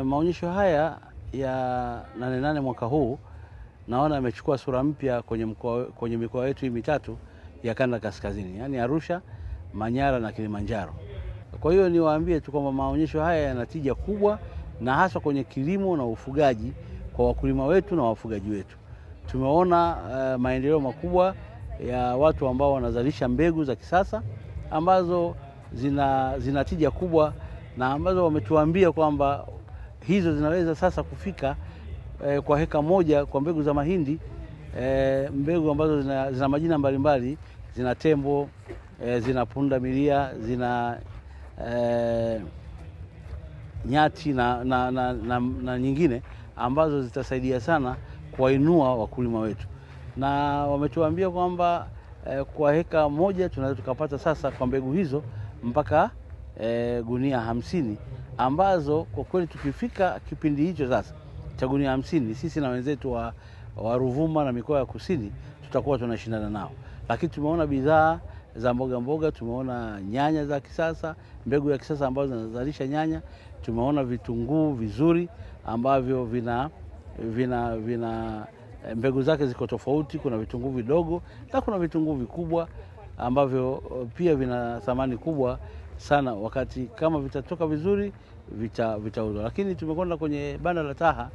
Maonyesho haya ya 88 mwaka huu naona yamechukua sura mpya kwenye mikoa yetu hii mitatu ya kanda kaskazini, yani Arusha, Manyara na Kilimanjaro. Kwa hiyo niwaambie tu kwamba maonyesho haya yana tija kubwa, na hasa kwenye kilimo na ufugaji kwa wakulima wetu na wafugaji wetu. Tumeona maendeleo ya watu ambao wanazalisha mbegu za kisasa ambazo zina tija kubwa, na ambazo wametuambia kwamba hizo zinaweza sasa kufika kwa heka moja kwa mbegu za mahindi, mbegu ambazo zina majina mbalimbali, zina tembo, zina punda milia, zina nyati na nyingine ambazo zitasaidia sana kuwainua wakulima wetu. Na wametuambia kwamba kwa heka moja tunaweza tukapata sasa kwa mbegu hizo mpaka gunia 50, ambazo kwa kweli tukifika kipindi hicho sasa cha gunia 50, sisi na wenzetu wa Ruvuma na mikoa ya kusini tutakuwa tunashindana nao. Lakini tumeona bidhaa za mboga, tumeona nyanya za kisasa, mbegu ya kisasa ambazo zinazalisha nyanya, tumeona vitunguu vizuri ambavyo vina mbegu zake ziko tofauti. Kuna vitunguu vidogo na kuna vitunguu vikubwa ambavyo pia vina thamani kubwa sana, wakati kama vitatoka vizuri vitauzwa. Lakini tumekwenda kwenye banda la Taha,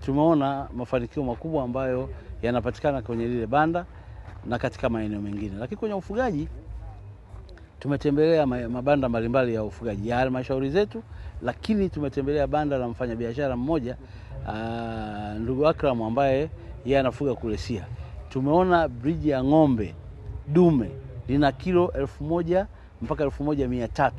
tumeona mafanikio makubwa ambayo yanapatikana kwenye lile banda na katika maeneo mengine. Lakini kwenye ufugaji tumetembelea mabanda mbalimbali ya ufugaji ya halmashauri zetu, lakini tumetembelea banda la mfanyabiashara mmoja, ndugu Akram, ambaye yeye anafuga kule Siha. Tumeona bridge ya ng'ombe dume lina kilo 1000 mpaka 1300,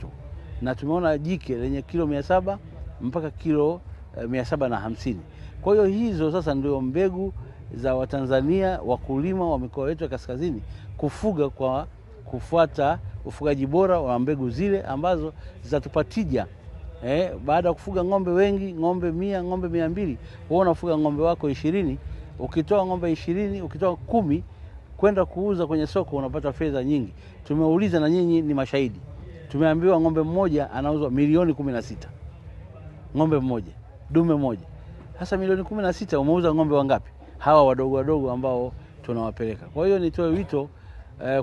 na tumeona jike lenye kilo 700 mpaka kilo 750. Kwa hiyo hizo sasa ndio mbegu za Watanzania wakulima wa mikoa yetu ya kaskazini kufuga kwa kufuata ufugaji bora wa mbegu zile ambazo zitatupatija. Baada ya kufuga ng'ombe wengi, ng'ombe 100, ng'ombe 200, wewe unafuga ng'ombe wako 20, ukitoa ng'ombe 20, ukitoa 10 kwenda kuuza kwenye soko unapata fedha nyingi. Tumeuliza na nyinyi ni mashahidi. Tumeambiwa ng'ombe mmoja anauzwa milioni 16. Ng'ombe mmoja, dume moja. Sasa milioni 16 umeuza ng'ombe wangapi? Hawa wadogo ambao tunawapeleka. Kwa hiyo nitoe wito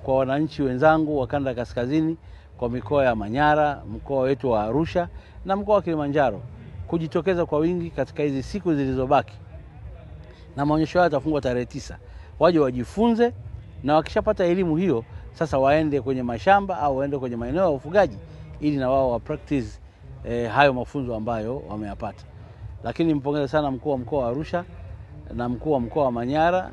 kwa wananchi wenzangu wa kanda kaskazini, kwa mikoa ya Manyara, mkoa wetu wa Arusha na mkoa wa Kilimanjaro kujitokeza kwa wingi katika hizi siku zilizobaki. Na maonyesho haya yatafungwa tarehe 9. Waje wajifunze, na wakishapata elimu hiyo sasa waende kwenye mashamba au waende kwenye maeneo ya ufugaji ili na wao wa practice hayo mafunzo ambayo wameyapata. Lakini mpongeza sana mkuu wa mkoa wa Arusha na mkuu wa mkoa wa Manyara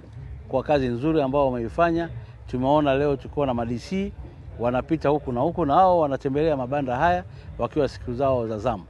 kwa kazi nzuri ambao wameifanya. Tumeona leo tuko na madisi wanapita huku na huku, na wao wanatembelea mabanda haya wakiwa siku zao za zamu.